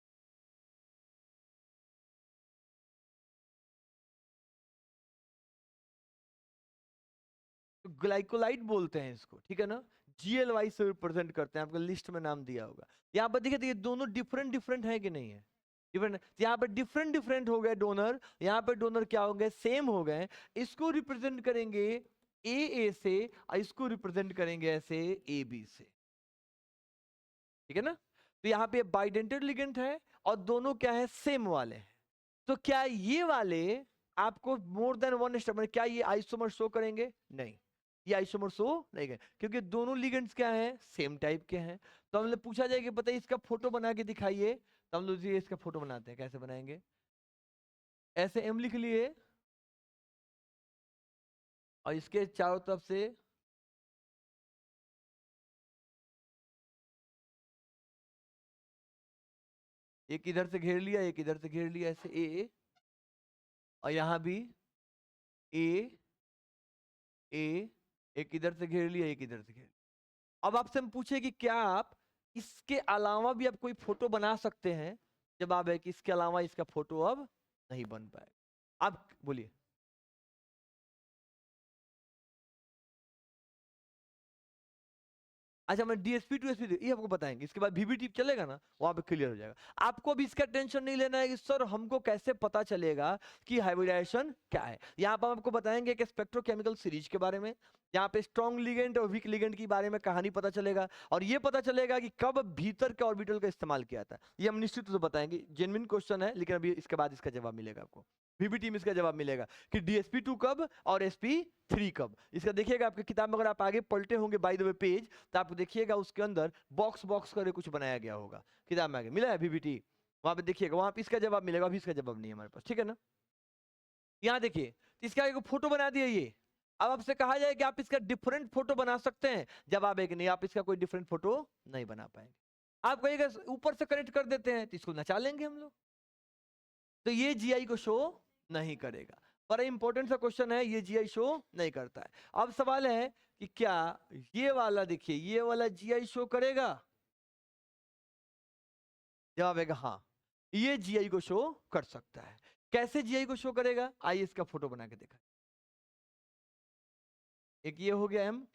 ग्लाइकोलाइट बोलते हैं इसको। ठीक है ना? GLY से रिप्रेजेंट करते हैं, आपको लिस्ट में नाम दिया होगा। यहाँ पर देखिए, ये दोनों डिफरेंट डिफरेंट है कि नहीं है? डिफरेंट। यहाँ पर डिफरेंट डिफरेंट हो गए डोनर, यहाँ पर डोनर क्या हो गए? सेम हो गए। इसको रिप्रेजेंट करेंगे ए से, और इसको रिप्रेजेंट करेंगे ऐसे AB से। ठीक है ना? तो यहाँ पे बाइडेंटेड लिगेंड है और दोनों क्या है? सेम वाले हैं। तो क्या ये वाले आपको मोर देन वन स्टेप, क्या ये आइसोमर शो करेंगे? नहीं, ये आइसोमर शो नहीं करेंगे, क्योंकि दोनों लिगेंड्स क्या हैं? सेम टाइप के हैं। तो हमने पूछा जाए कि बताइए इसका फोटो बना के दिखाइए, तो हम लोग इसका फोटो बनाते हैं। कैसे बनाएंगे? ऐसे M लिख लिए और इसके चारों तरफ से एक इधर से घेर लिया, एक इधर से घेर लिया, ऐसे A, और यहां भी A एक इधर से घेर लिया, एक इधर से घेर लिया। अब आपसे हम पूछे कि क्या आप इसके अलावा भी आप कोई फोटो बना सकते हैं? जवाब है कि इसके अलावा इसका फोटो अब नहीं बन पाएगा। आप बोलिए। अच्छा, मैं DSP टू SP ये आपको बताएंगे, इसके बाद VBT चलेगा ना, वहां पे क्लियर हो जाएगा। आपको अभी इसका टेंशन नहीं लेना है कि सर हमको कैसे पता चलेगा कि हाइब्रिडाइजेशन क्या है। यहाँ पर आपको बताएंगे कि स्पेक्ट्रोकेमिकल सीरीज के बारे में, यहाँ पे स्ट्रॉन्ग लिगेंड और वीक लिगेंड के बारे में कहानी पता चलेगा, और ये पता चलेगा कि कब भीतर के ऑर्बिटल का इस्तेमाल किया था। ये हम निश्चित रूप से बताएंगे, जेन्युइन क्वेश्चन है, लेकिन अभी इसके बाद इसका जवाब मिलेगा आपको। VBT में इसका जवाब मिलेगा कि DSP2 कब और SP3 कब। इसका देखिएगा आपकी किताब में, अगर आप आगे पलटे होंगे बाय द वे पेज, तो आप देखिएगा उसके अंदर बॉक्स बॉक्स करके कुछ बनाया गया होगा, किताब में आगे मिला है VBT, वहां पे देखिएगा, वहां पे इसका जवाब मिलेगा। अभी इसका जवाब नहीं है हमारे पास। ठीक है ना? यहाँ देखिए, इसका एक फोटो बना दिया ये। अब आपसे कहा जाए कि आप इसका डिफरेंट फोटो बना सकते हैं, जवाब है कि नहीं, आप इसका कोई डिफरेंट फोटो नहीं बना पाएंगे। आप कहिएगा ऊपर से कनेक्ट कर देते हैं, तो इसको नचा लेंगे हम लोग, तो ये GI को शो नहीं करेगा। पर इंपॉर्टेंट सा क्वेश्चन है, ये GI शो नहीं करता है। अब सवाल है कि क्या ये वाला, देखिए ये वाला GI शो करेगा? जवाब है हाँ, ये GI को शो कर सकता है। कैसे GI को शो करेगा? आइए इसका फोटो बना के देखा। एक ये हो गया M,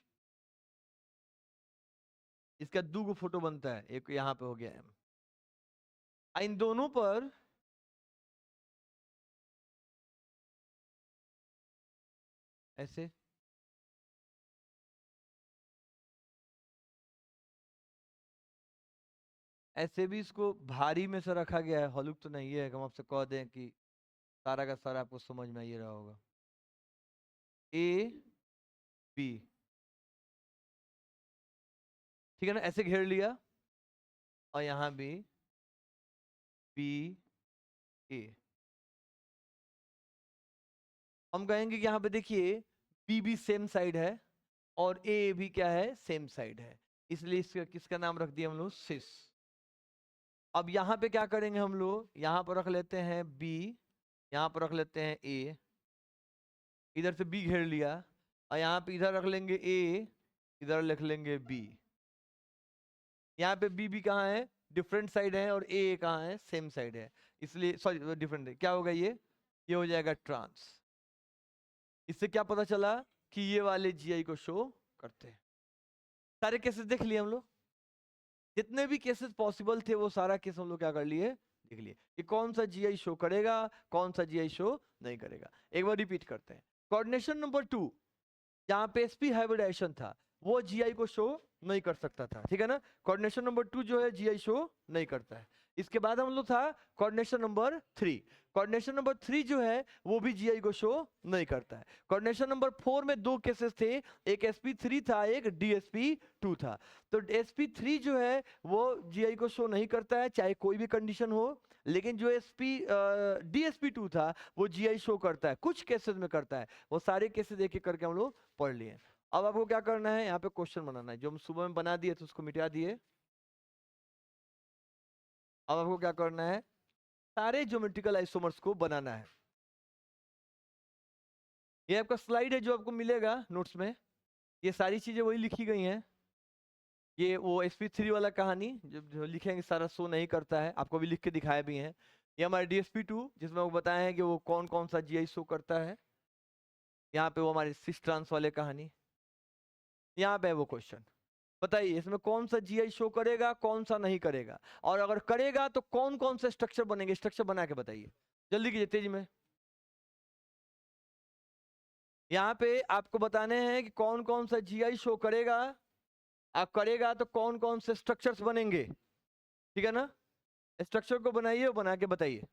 इसका 2 गो फोटो बनता है, एक यहां पे हो गया M। इन दोनों पर ऐसे ऐसे भी इसको भारी में से रखा गया है, हलुक तो नहीं है कि हम आपसे कह दें कि सारा का सारा आपको समझ में ही रहा होगा। AB, ठीक है ना? ऐसे घेर लिया, और यहां भी BA। हम कहेंगे कि यहाँ पे देखिए B भी सेम साइड है और A भी क्या है? सेम साइड है, इसलिए इसका किसका नाम रख दिया हम लोग? सिस। अब यहाँ पे क्या करेंगे हम लोग? यहाँ पर रख लेते हैं B, यहाँ पर रख लेते हैं A, इधर से B घेर लिया, और यहाँ पे इधर रख लेंगे A, इधर लिख लेंगे B। यहाँ पे B कहाँ है? डिफरेंट साइड है, और A कहाँ है? सेम साइड है, इसलिए सॉरी डिफरेंट है। क्या होगा ये हो जाएगा ट्रांस। इससे क्या पता चला कि ये वाले GI को शो करते हैं। सारे केसेस देख लिए हम लोग, जितने भी केसेस पॉसिबल थे वो सारा केस हम लोग क्या कर लिए? लिख लिए कि कौन सा जीआई शो करेगा, कौन सा जीआई शो नहीं करेगा। एक बार रिपीट करते हैं। कोऑर्डिनेशन नंबर 2, जहां पे sp हाइब्रिडाइजेशन था वो जीआई को शो नहीं कर सकता था, ठीक है ना। कोऑर्डिनेशन नंबर 2 जो है जीआई शो नहीं करता है। इसके बाद हम लोग था कोऑर्डिनेशन नंबर 3। कोऑर्डिनेशन नंबर 3 जो है वो भी जीआई को शो नहीं करता है। कोऑर्डिनेशन नंबर 4 में दो केसेस थे, एक sp3 था, एक dsp2 था। तो sp3 जो है वो जीआई को शो नहीं करता है चाहे कोई भी कंडीशन हो, लेकिन जो dsp2 था वो जीआई शो करता है, कुछ केसेस में करता है। वो सारे केसेस एक एक करके हम लोग पढ़ लिए। अब आपको क्या करना है, यहाँ पे क्वेश्चन बनाना है। जो हम सुबह में बना दिए थे उसको मिटा दिए। अब आपको क्या करना है, सारे ज्योमेट्रिकल आइसोमर्स को बनाना है। ये आपका स्लाइड है जो आपको मिलेगा नोट्स में, ये सारी चीजें वही लिखी गई हैं। ये वो sp3 वाला कहानी जो लिखेंगे सारा शो नहीं करता है, आपको भी लिख के दिखाया भी है। ये हमारे dsp2 जिसमें वो बताए हैं कि वो कौन कौन सा जीआई शो करता है। यहाँ पे वो हमारे सिस ट्रांस वाले कहानी, यहाँ पे है वो क्वेश्चन। बताइए इसमें कौन सा जीआई शो करेगा, कौन सा नहीं करेगा, और अगर करेगा तो कौन कौन से स्ट्रक्चर बनेंगे, स्ट्रक्चर बना के बताइए। जल्दी कीजिए, तेजी में। यहाँ पे आपको बताने हैं कि कौन कौन सा जीआई शो करेगा, आप करेगा तो कौन कौन से स्ट्रक्चर्स बनेंगे, ठीक है ना। स्ट्रक्चर को बनाइए और बना के बताइए।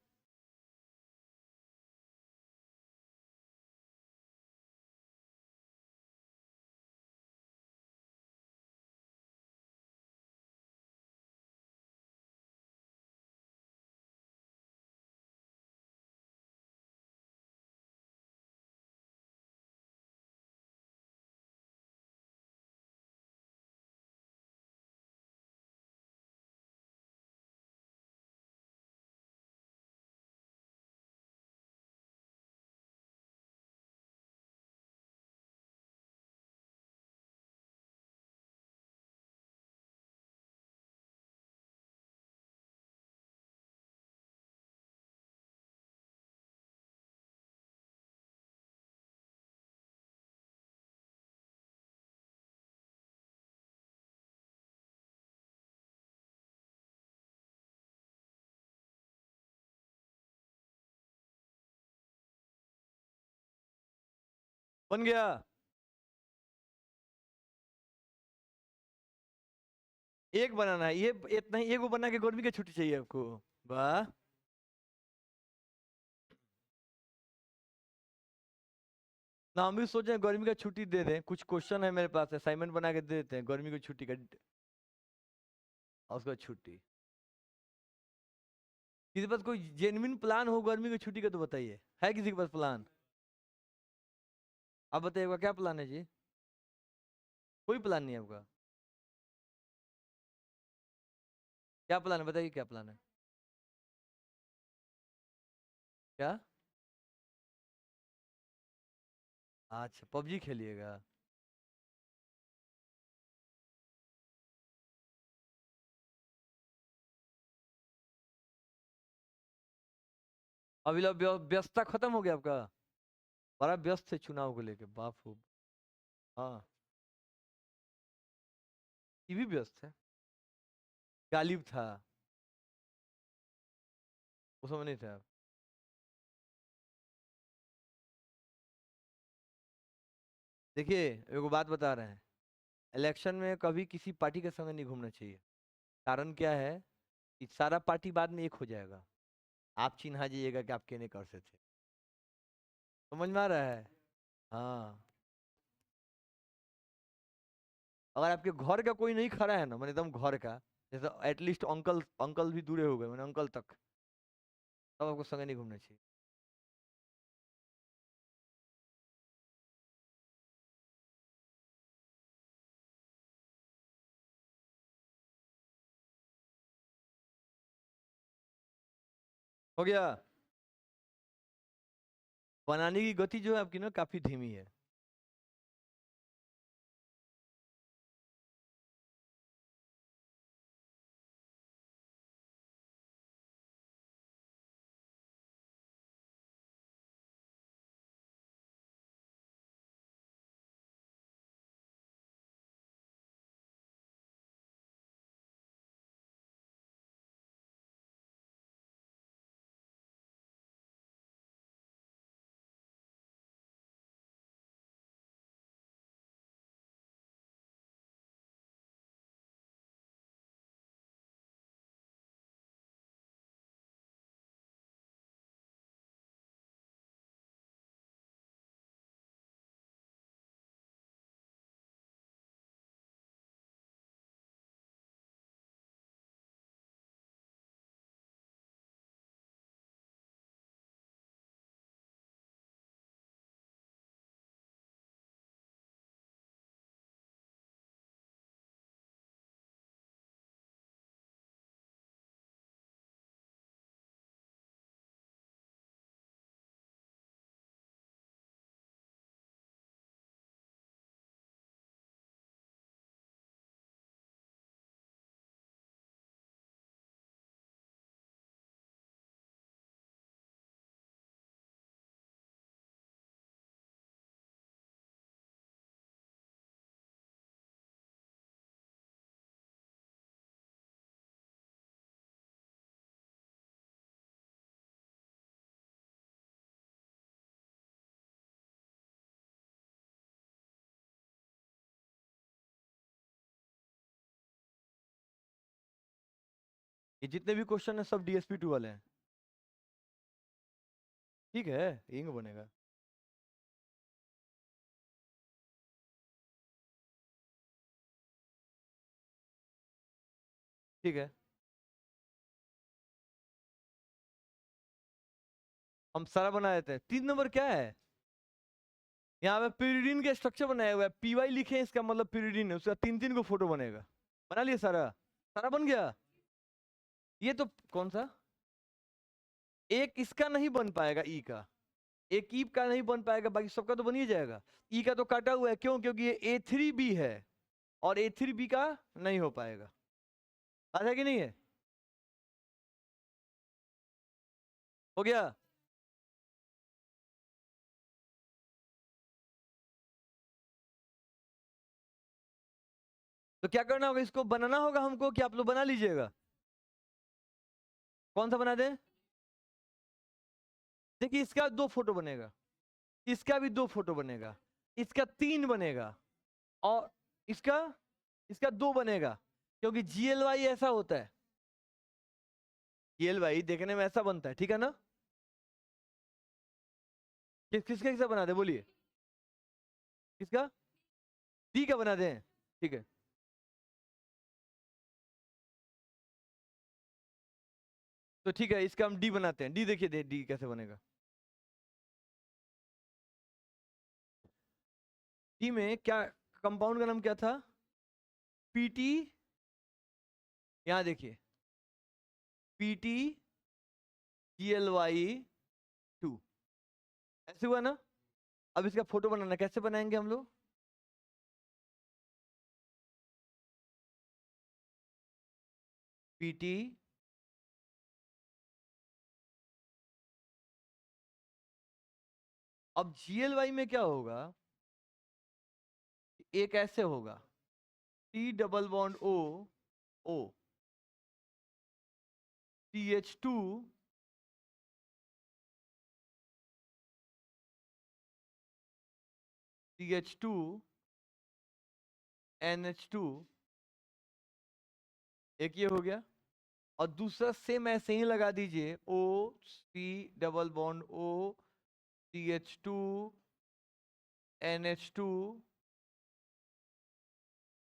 बन गया। एक बनाना है, ये इतना ही, एक वो बना के गर्मी की छुट्टी चाहिए आपको। वाह। ना हम भी सोचे गर्मी का छुट्टी दे दें, कुछ क्वेश्चन है मेरे पास, असाइनमेंट बना के दे देते हैं गर्मी की छुट्टी का, और उसके बाद छुट्टी। किसी के पास कोई जेन्युइन प्लान हो गर्मी की छुट्टी का तो बताइए, है किसी के पास प्लान? आप बताइएगा क्या प्लान है जी? कोई प्लान नहीं है आपका? क्या प्लान है बताइए, क्या प्लान है? क्या? अच्छा पबजी खेलिएगा। अभी लोग व्यस्तता खत्म हो गया आपका? बड़ा व्यस्त थे चुनाव को लेके, बाप हो। हाँ, ये भी व्यस्त है। गालिब था, उस समय नहीं था। देखिए एगो बात बता रहे हैं, इलेक्शन में कभी किसी पार्टी के संग नहीं घूमना चाहिए। कारण क्या है कि सारा पार्टी बाद में एक हो जाएगा, आप चिन्हा जाइएगा कि आप कहने कर से थे। समझ में आ रहा है? हाँ। अगर आपके घर का कोई नहीं खड़ा है ना, मैंने एकदम घर का, जैसे एटलीस्ट अंकल, अंकल भी दूरे हो गए, मैंने अंकल तक, तब आपको संग नहीं घूमना चाहिए। हो गया। बनाने की गति जो है आपकी ना काफी धीमी है। ये जितने भी क्वेश्चन है सब DSP2 वाले हैं। ठीक है, यही बनेगा। ठीक है, हम सारा बना देते हैं। 3 नंबर क्या है? यहाँ पे pyridine का स्ट्रक्चर बनाया हुआ है, PY लिखे, इसका मतलब pyridine है, उसका 3-3 को फोटो बनेगा। बना लिया सारा? सारा बन गया। ये तो कौन सा एक इसका नहीं बन पाएगा, ई का, एक ई का नहीं बन पाएगा, बाकी सबका तो बन ही जाएगा। ई का तो काटा हुआ है, क्यों? क्योंकि ये A3B है और A3B का नहीं हो पाएगा। बात है कि नहीं है? हो गया? तो क्या करना होगा, इसको बनाना होगा हमको, कि आप लोग बना लीजिएगा? कौन सा बना दें? देखिए, इसका 2 फोटो बनेगा, इसका भी 2 फोटो बनेगा, इसका 3 बनेगा, और इसका इसका 2 बनेगा, क्योंकि GLY ऐसा होता है। GLY देखने में ऐसा बनता है, ठीक है ना? किसका किसका बना दे, बोलिए? किसका? D का बना दें? ठीक है, तो ठीक है, इसका हम D बनाते हैं। D देखिए, D कैसे बनेगा। D में क्या, कंपाउंड का नाम क्या था? PT, यहां देखिए, PT GLY2, ऐसे हुआ ना? अब इसका फोटो बनाना, कैसे बनाएंगे हम लोग? PT, अब GLY में क्या होगा, एक ऐसे होगा, T double bond O O CH2 CH2 NH2, एक ये हो गया, और दूसरा सेम ऐसे ही लगा दीजिए, O C double bond O CH2 NH2,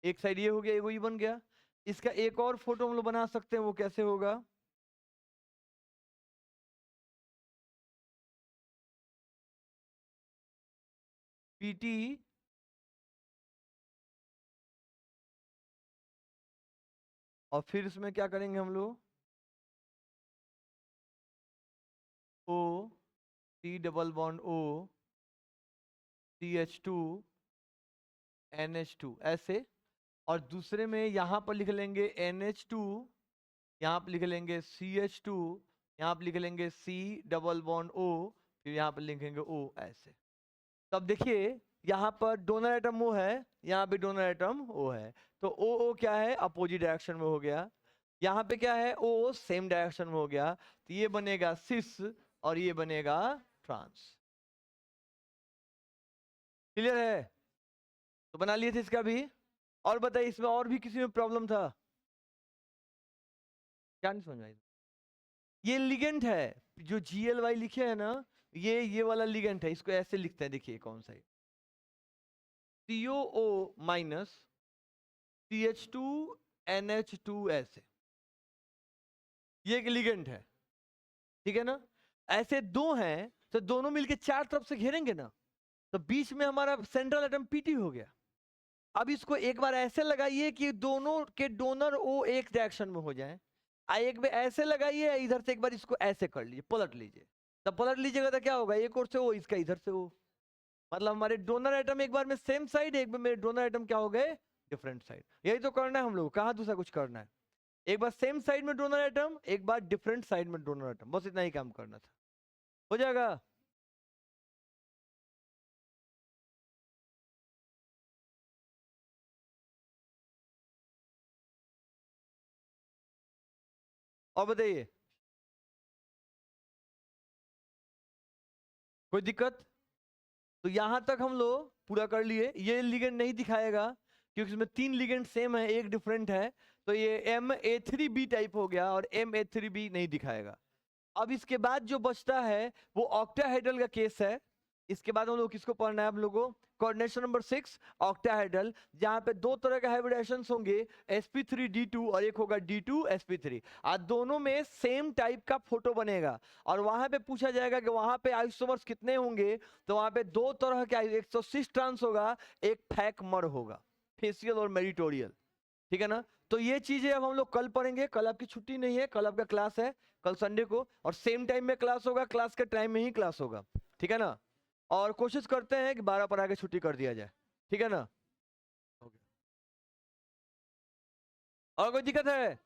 एक साइड ये हो गया, वो ये बन गया। इसका एक और फोटो हम लोग बना सकते हैं, वो कैसे होगा? PT, और फिर इसमें क्या करेंगे हम लोग, O C double bond O CH2 NH2, ऐसे। और दूसरे में यहां पर लिख लेंगे NH2, यहाँ पर लिख लेंगे CH2, यहाँ पर लिख लेंगे C डबल बॉन्ड O, फिर यहाँ पर लिखेंगे O, ऐसे। तब देखिए, यहाँ पर डोनर एटम O है, यहाँ पे डोनर एटम O है, तो O O क्या है, अपोजिट डायरेक्शन में हो गया। यहाँ पे क्या है, O सेम डायरेक्शन में हो गया, तो ये बनेगा सिस और ये बनेगा ट्रांस। क्लियर है? तो बना लिए थे इसका भी। और बताइए, इसमें और भी किसी में प्रॉब्लम था? क्या नहीं समझ आई? ये लिगेंड है, जो GLY लिखे है ना, ये वाला लिगेंड है, इसको ऐसे लिखते हैं, देखिए कौन सा है, COO माइनस CH2 NH2, ऐसे, ये एक लिगेंड है, ठीक है ना? ऐसे दो हैं, तो दोनों मिलके 4 तरफ से घेरेंगे ना, तो बीच में हमारा सेंट्रल एटम PT हो गया। अब इसको एक बार ऐसे लगाइए कि दोनों के डोनर O एक डायरेक्शन में हो जाए, एक बार ऐसे लगाइए, इधर से एक बार इसको ऐसे कर लीजिए, पलट लीजिए, तब पलट लीजिएगा तो क्या होगा, एक और से O, इसका इधर से O, मतलब हमारे डोनर एटम एक बार में सेम साइड, एक बार मेरे डोनर एटम क्या हो गए, डिफरेंट साइड। यही तो करना है हम लोग, कहाँ दूसरा कुछ करना है? एक बार सेम साइड में डोनर एटम, एक बार डिफरेंट साइड में डोनर एटम, बस इतना ही काम करना था, हो जाएगा। और बताइए, कोई दिक्कत? तो यहां तक हम लोग पूरा कर लिए। ये लिगेंड नहीं दिखाएगा, क्योंकि इसमें 3 लिगेंड सेम है, एक डिफरेंट है, तो ये MA3B टाइप हो गया और MA3B नहीं दिखाएगा। अब इसके बाद जो बचता है वो ऑक्टाहेड्रल का केस है। इसके बाद हम लोग किसको पढ़ना है? आप लोगों को कोऑर्डिनेशन नंबर 6 ऑक्टाहेड्रल, जहां पे दो तरह के हाइब्रिडेशंस होंगे, sp3d2 और एक होगा d2sp3। आज दोनों में सेम टाइप का फोटो बनेगा और वहां पे पूछा जाएगा कि वहां पे आइसोमर्स कितने होंगे, तो वहां पे दो तरह के एक तो सिस ट्रांस होगा, एक फैकमर होगा, फेसियल और मेरिटोरियल। ठीक है ना? तो ये चीजें अब हम लोग कल पढ़ेंगे। कल आपकी छुट्टी नहीं है, कल आपका क्लास है, कल संडे को, और सेम टाइम में क्लास होगा, क्लास के टाइम में ही क्लास होगा। ठीक है ना? और कोशिश करते हैं कि 12 पर आके छुट्टी कर दिया जाए। ठीक है ना? और कोई दिक्कत है?